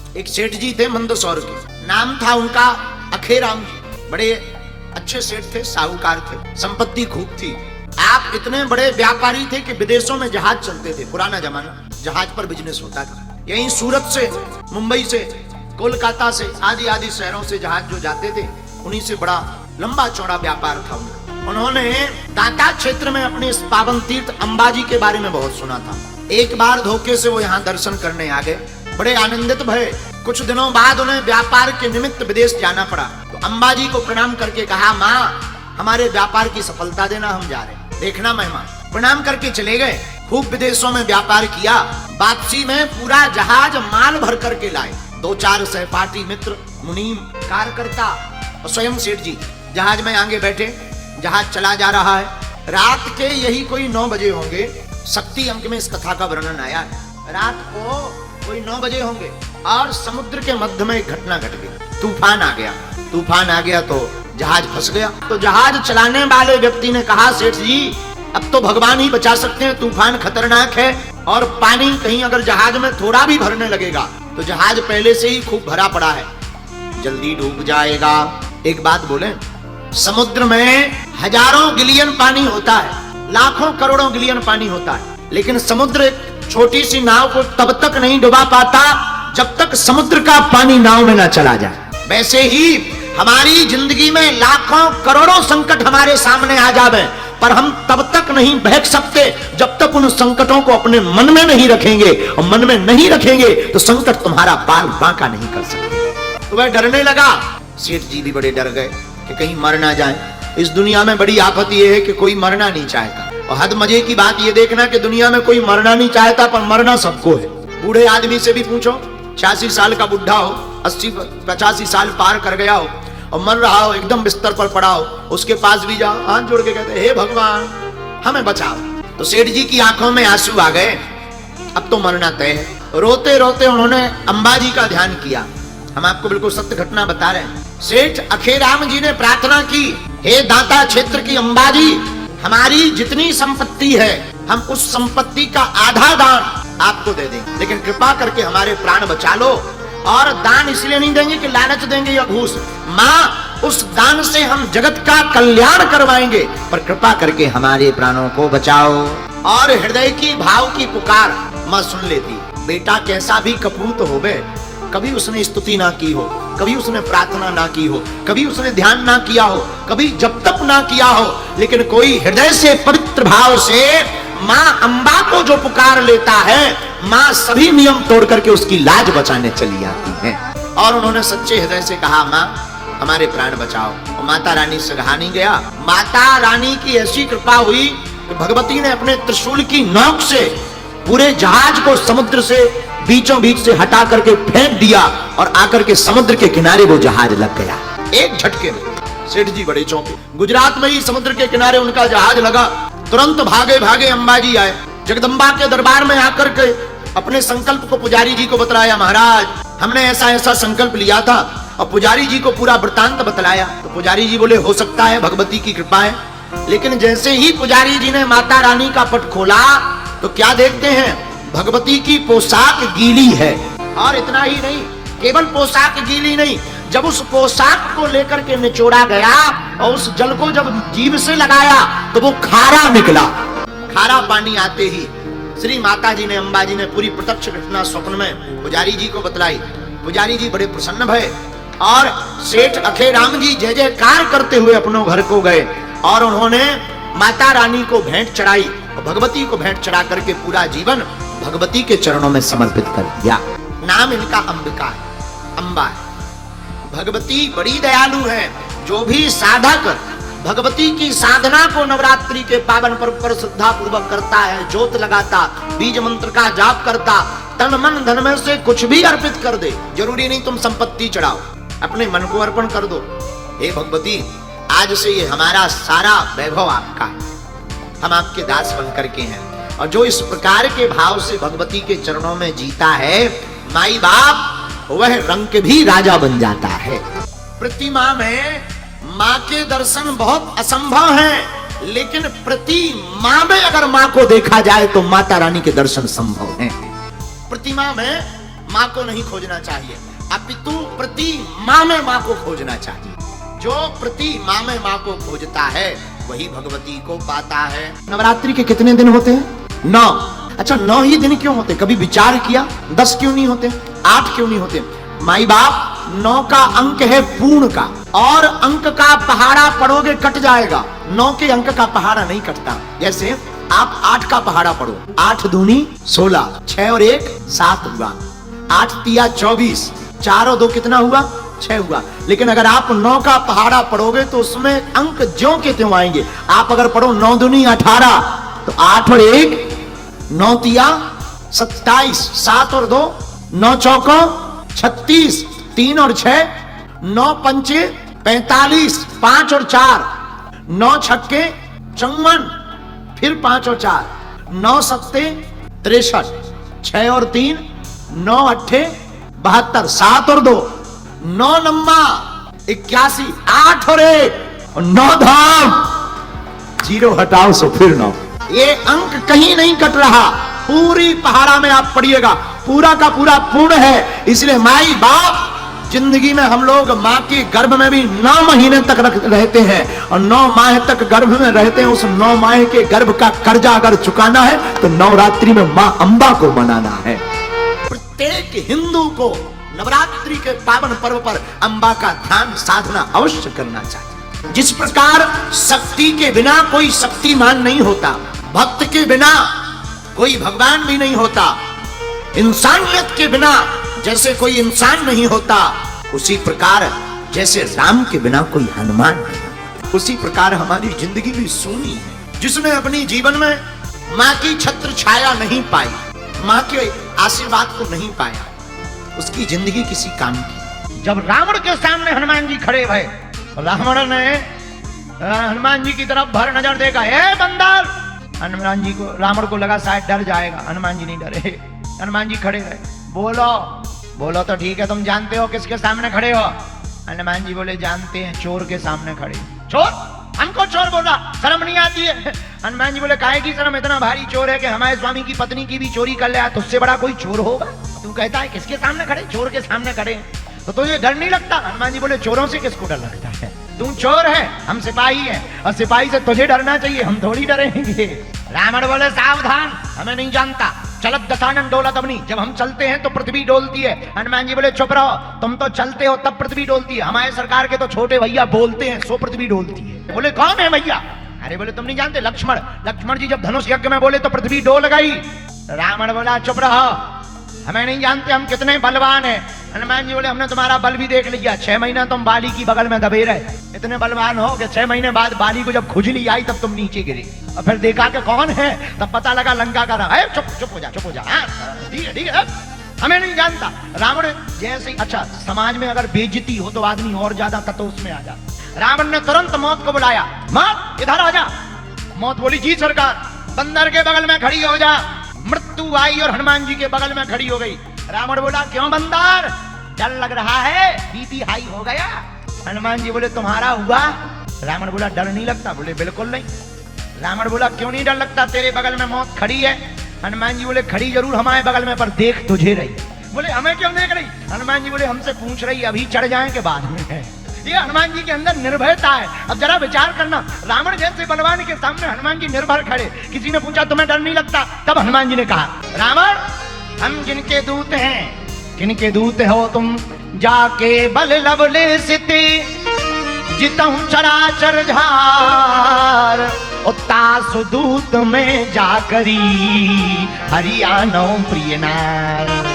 एक सेठ जी थे मंदसौर के, नाम था उनका अखेराम जी। बड़े अच्छे सेठ थे, साहूकार थे, संपत्ति खूब थी। आप इतने बड़े व्यापारी थे कि विदेशों में जहाज चलते थे। पुराना जमाना, जहाज पर बिजनेस होता था। यहीं सूरत से, मुंबई से, कोलकाता से, आदि आदि शहरों से जहाज जो जाते थे, उन्हीं से बड़ा लंबा चौड़ा व्यापार था उनका। उन्होंने दाता क्षेत्र में अपने इस पावन तीर्थ अंबाजी के बारे में बहुत सुना था। एक बार धोखे से वो यहाँ दर्शन करने आ गए, बड़े आनंदित भये। कुछ दिनों बाद उन्हें व्यापार के निमित्त विदेश जाना पड़ा। तो अंबाजी को प्रणाम करके कहा, माँ हमारे व्यापार की सफलता देना, हम जा रहे हैं। देखना महिमा। प्रणाम करके चले गए। खूब विदेशों में व्यापार किया। वापसी में पूरा जहाज माल भर करके लाए। 2-4 सहपाठी मित्र, मुनीम, कार्यकर्ता और स्वयं सेठ जी जहाज में आगे बैठे। जहाज चला जा रहा है। रात के यही कोई 9 बजे होंगे। शक्ति अंक में इस कथा का वर्णन आया है। रात को कोई 9 बजे होंगे और समुद्र के मध्य में एक घटना घट गई। तूफान आ गया। तूफान आ गया तो जहाज फंस गया। तो जहाज चलाने वाले व्यक्ति ने कहा, सेठ जी अब तो भगवान ही बचा सकते हैं, तूफान खतरनाक है और पानी कहीं अगर जहाज में थोड़ा भी भरने लगेगा तो जहाज पहले से ही खूब भरा पड़ा है, जल्दी डूब जाएगा। एक बात बोले, समुद्र में हजारों गिलियन पानी होता है, लाखों करोड़ों गिलियन पानी होता है, लेकिन समुद्र छोटी सी नाव को तब तक नहीं डुबा पाता जब तक समुद्र का पानी नाव में ना चला जाए। वैसे ही हमारी जिंदगी में लाखों करोड़ों संकट हमारे सामने आ जावे, पर हम तब तक नहीं बहक सकते जब तक उन संकटों को अपने मन में नहीं रखेंगे। और मन में नहीं रखेंगे तो संकट तुम्हारा बाल बांका नहीं कर सकते। तो वह डरने लगा। सेठ जी भी बड़े डर गए कि कहीं मर ना जाए। इस दुनिया में बड़ी आफत यह है कि कोई मरना नहीं चाहता। और हद मजे की बात यह देखना कि दुनिया में कोई मरना नहीं चाहता, पर मरना सबको है। बूढ़े आदमी से भी पूछो, 86 साल का बुढ़ा हो, 80-85 साल पार कर गया हो और मर रहा हो, एकदम बिस्तर पर पड़ा हो, उसके पास भी जाओ, हाथ जोड़ के कहते, हे भगवान हमें बचाओ। तो सेठ जी की आंखों में आंसू आ गए। अब तो मरना तय है। रोते रोते उन्होंने अंबाजी का ध्यान किया। हम आपको बिल्कुल सत्य घटना बता रहे हैं। सेठ अखेराम जी ने प्रार्थना की, हे दाता क्षेत्र की अंबाजी, हमारी जितनी संपत्ति है हम उस संपत्ति का आधा दान आपको दे देंगे, लेकिन कृपा करके हमारे प्राण बचा लो। और दान इसलिए नहीं देंगे कि लालच देंगे या घूस। माँ उस दान से हम जगत का कल्याण करवाएंगे, पर कृपा करके हमारे प्राणों को बचाओ। और हृदय की भाव की पुकार माँ सुन लेती। बेटा कैसा भी कपूत होवे, कभी उसने स्तुति ना की हो, कभी उसने प्रार्थना ना की हो, कभी उसने ध्यान ना किया हो, कभी जब तक ना किया हो, लेकिन कोई हृदय से पवित्र भाव से माँ अम्बा को जो पुकार लेता है, माँ सभी नियम तोड़ करके उसकी लाज बचाने चली आती है। और उन्होंने सच्चे हृदय से कहा, माँ हमारे प्राण बचाओ। और माता रानी से कहानी गया। माता रानी की ऐसी कृपा हुई कि भगवती ने अपने त्रिशूल की नोक से पूरे जहाज को समुद्र से बीचों बीच से हटा करके फेंक दिया और आकर के समुद्र के किनारे वो जहाज लग गया एक झटके में। सेठ जी बड़े चौंके। गुजरात में ही समुद्र के किनारे उनका जहाज लगा। तुरंत भागे भागे अंबाजी आए। जगदम्बा के दरबार में आकर के अपने संकल्प को पुजारी जी को बतलाया, महाराज हमने ऐसा ऐसा संकल्प लिया था। और पुजारी जी को पूरा वृतांत बतलाया। तो पुजारी जी बोले, हो सकता है भगवती की कृपा है। लेकिन जैसे ही पुजारी जी ने माता रानी का पट खोला तो क्या देखते हैं, भगवती की पोशाक गीली है। और इतना ही नहीं, केवल पोशाक गीली नहीं, जब उस पोशाक को लेकर के निचोड़ा गया और उस जल को जब जीभ से लगाया तो वो खारा निकला। खारा पानी आते ही श्री माता जी ने, अंबाजी ने पूरी प्रत्यक्ष घटना स्वप्न में पुजारी जी को बतलाई। पुजारी जी बड़े प्रसन्न भये और सेठ अखेराम जी जय जयकार करते हुए अपनों घर को गए और उन्होंने माता रानी को भेंट चढ़ाई और भगवती को भेंट चढ़ा करके पूरा जीवन भगवती के चरणों में समर्पित कर दिया। नाम इनका अंबिका है, अम्बा है। भगवती बड़ी दयालु है। जो भी साधक भगवती की साधना को नवरात्रि के पावन पर्व पर श्रद्धा पूर्वक करता है, जोत लगाता, बीज मंत्र का जाप करता, तन मन धन में से कुछ भी अर्पित कर दे। जरूरी नहीं तुम संपत्ति चढ़ाओ, अपने मन को अर्पण कर दो। हे भगवती, आज से ये हमारा सारा वैभव आपका है, हम आपके दास बन करके हैं। और जो इस प्रकार के भाव से भगवती के चरणों में जीता है, माई बाप वह रंग भी राजा बन जाता है। प्रतिमा में माँ के दर्शन बहुत असंभव हैं, लेकिन प्रतिमा में अगर माँ को देखा जाए तो माता रानी के दर्शन संभव हैं। प्रतिमा में माँ को नहीं खोजना चाहिए, अपितु प्रति माँ में माँ को खोजना चाहिए। जो प्रति माँ में माँ को खोजता है वही भगवती को पाता है। नवरात्रि के कितने दिन होते हैं? 9। अच्छा 9 ही दिन क्यों होते? कभी विचार किया 10 क्यों नहीं होते, 8 क्यों नहीं होते? माई बाप 9 का अंक है पूर्ण का, और अंक का पहाड़ा पढ़ोगे कट जाएगा, 9 के अंक का पहाड़ा नहीं कटता। जैसे आप 8 का पहाड़ा पढ़ो, 8 दूनी 16, 6 और 1 7 हुआ, 8 तिया 24, 4 और 2 कितना हुआ? 6 हुआ। लेकिन अगर आप 9 का पहाड़ा पढ़ोगे तो उसमें अंक ज्यों के त्यों आएंगे। आप अगर पढ़ो 9 दूनी 18, तो 8 और 1 9 तिया 27, 7 और 2 9 चौको 36, 3 और 6 9 पंचे 45, 5 और 4 9 छक्के 54, फिर 5 और 4 9 सत्ते 63, 6 और 3 9 अट्ठे 72, 7 और 2 9 नम्मा 81, 8 और 1 और 9 धाम 0 हटाओ सो फिर 9। ये अंक कहीं नहीं कट रहा, पूरी पहाड़ा में आप पढ़िएगा, पूरा का पूरा पूर्ण है। इसलिए माई बाप जिंदगी में हम लोग माँ के गर्भ में भी 9 महीने तक रहते हैं, और 9 माह तक गर्भ में रहते हैं। उस 9 माह के गर्भ का कर्जा अगर चुकाना है तो नवरात्रि में माँ अम्बा को मनाना है। प्रत्येक हिंदू को नवरात्रि के पावन पर्व पर अम्बा का ध्यान साधना अवश्य करना चाहिए। जिस प्रकार शक्ति के बिना कोई शक्तिमान नहीं होता, भक्त के बिना कोई भगवान भी नहीं होता, इंसानियत के बिना जैसे कोई इंसान नहीं होता, उसी प्रकार जैसे राम के बिना कोई हनुमान नहीं होता, उसी प्रकार हमारी जिंदगी भी सूनी है। जिसने अपनी जीवन में माँ की छत्र छाया नहीं पाई, माँ के आशीर्वाद को नहीं पाया, उसकी जिंदगी किसी काम की। जब रावण के सामने हनुमान जी खड़े भये, रावण ने हनुमान जी की तरफ भर नजर देखा, ए बंदर! हनुमान जी को, रावण को लगा शायद डर जाएगा, हनुमान जी नहीं डरे। हनुमान जी खड़े रहे, बोलो बोलो तो ठीक है, तुम जानते हो किसके सामने खड़े हो? हनुमान जी बोले जानते हैं, चोर के सामने खड़े। चोर? हमको चोर बोला, शर्म नहीं आती है? हनुमान जी बोले काहे की शर्म, इतना भारी चोर है कि हमारे स्वामी की पत्नी की भी चोरी कर ले, तुझसे बड़ा कोई चोर होगा? तू कहता है किसके सामने खड़े? चोर के सामने खड़े, तो तुझे डर नहीं लगता? हनुमान जी बोले चोरों से किसको डर लगता है? तुम चोर है, हम सिपाही हैं, और सिपाही से तुझे डरना चाहिए, हम थोड़ी डरेंगे। रावण बोले सावधान, हमें नहीं जानता, चलत दशानन डोलत अवनी, जब हम चलते हैं तो पृथ्वी डोलती है। हनुमान जी बोले चुप रहो, तुम तो चलते हो तब पृथ्वी डोलती है, हमारे सरकार के तो छोटे भैया बोलते हैं सो पृथ्वी डोलती है। बोले कौन है भैया? अरे बोले तुम नहीं जानते, लक्ष्मण। लक्ष्मण जी जब धनुष यज्ञ में बोले तो पृथ्वी डोल गई। रावण बोला चुप रहो, हमें नहीं जानते हम कितने बलवान हैं। हनुमान जी बोले हमने तुम्हारा बल भी देख लिया, 6 महीना तुम बाली की बगल में दबे रहे, इतने बलवान हो कि 6 महीने बाद बाली को जब खुजली आई तब तुम नीचे गिरे, और फिर देखा कि कौन है, तब पता लगा लंका का रहा है। चुप हो जा, चुप हो जा, ठीक है, हमें नहीं जानता। रावण जैसे, अच्छा समाज में अगर बेइज्जती हो तो आदमी और ज्यादा तत्व में आ जाता। रावण ने तुरंत मौत को बुलाया, मौत इधर आ जा। मौत बोली जी सरकार, बंदर के बगल में खड़ी हो जा। मृत्यु आई और हनुमान जी के बगल में खड़ी हो गई। रावण बोला क्यों बंदर, डर लग रहा है, बीपी हाई हो गया? हनुमान जी बोले तुम्हारा हुआ? रावण बोला डर नहीं लगता? बोले बिल्कुल नहीं। रावण बोला क्यों नहीं डर लगता, तेरे बगल में मौत खड़ी है। हनुमान जी बोले खड़ी जरूर हमारे बगल में, पर देख तुझे रही। बोले हमें क्यों देख रही? हनुमान जी बोले हमसे पूछ रही, अभी चढ़ जाए के बाद में है। ये हनुमान जी के अंदर निर्भयता है। अब जरा विचार करना, रावण जैसे बलवान के सामने हनुमान जी निर्भय खड़े। किसी ने पूछा तुम्हें डर नहीं लगता? तब हनुमान जी ने कहा रावण हम जिनके दूत हैं, जिनके दूत हो तुम, जाके बल लवले सिते जितहु चराचर झार, उतासु दूत में जाकरी हरियाणो प्रिय नार।